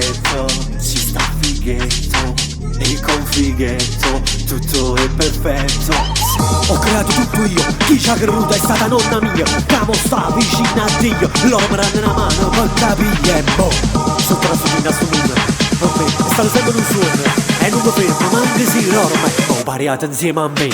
fighetto, ci sta fighetto, e con fighetto tutto è perfetto. Ho creato tutto io, chi ci ha creduto è stata nonna mia, che sta vicino a Dio, loro mi danno una mano per capire e boh, sotto la sudina sto mondo, vabbè, è stato sempre un sogno, e non mi fermo, ma anche se ormai, ho pariato insieme a me.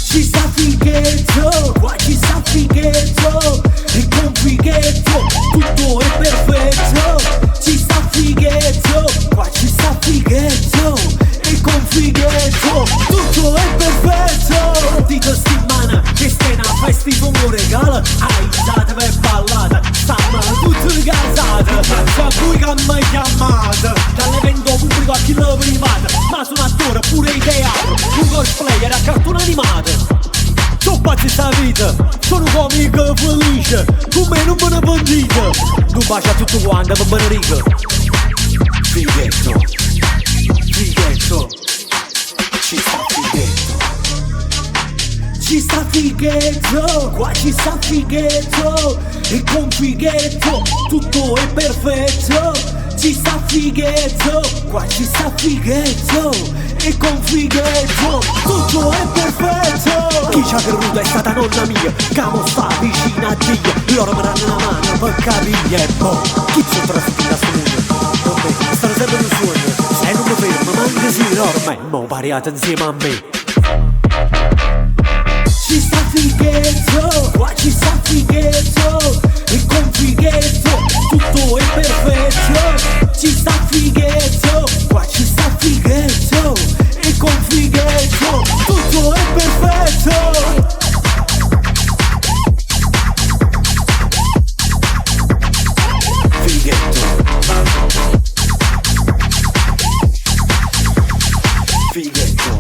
Ci sta fighetto, qua ci sta fighetto, e con fighetto tutto è perfetto. Ci sta fighetto, qua ci sta fighetto, e con fighetto tutto è perfetto. Dito settimana che stai una festa con un regalo, aiutate per ballata, stanno tutti casati. Se voi che mi chiamate, dall'evento pubblico a chi lo private, ma sono attore pure in teatro, un cosplayer a cartone animato. Sono pazzi sta vita, sono comico felice, con me non me ne bandite. Un bacio a tutto quanto, ma benedico. Fighetto, fighetto, ci sta fighetto. Ci sta fighetto, qua ci sta fighetto, e con fighetto tutto è perfetto. Ci sta fighetto, qua ci sta fighetto, e con fighetto tutto è perfetto. Chi ci ha creduto è stata nonna mia, che sta vicino a Dio, loro mi danno una mano per capire e boh, chi sotto la sudina sto mondo, vabbè, è stato sempre un sogno, e non mi fermo, ma anche se ormai, mo pariate insieme a me. Ci sta fighetto, qua ci sta fighetto, e con fighetto tutto è perfetto. Ci sta fighetto, qua ci sta fighetto, e con fighetto tutto è perfetto. Fighetto, fighetto.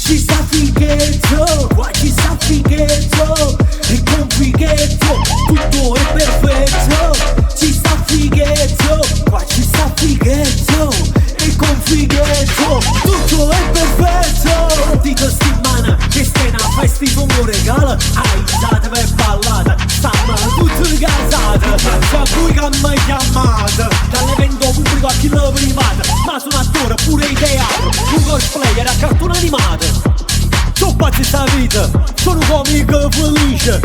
Ci sta fighetto, qua ci sta fighetto, e con fighetto tutto è perfetto. Ci sta fighetto, qua ci sta fighetto, e con fighetto tutto è perfetto. Dito settimana che stai una festa con un regalo, aiutate per ballata, stanno tutti casati. Se voi che mi chiamate, dall'evento pubblico a chi lo private, ma sono attore pure in teatro, un cosplayer a cartone animato. Sono pazzi sta vita, sono comico felice,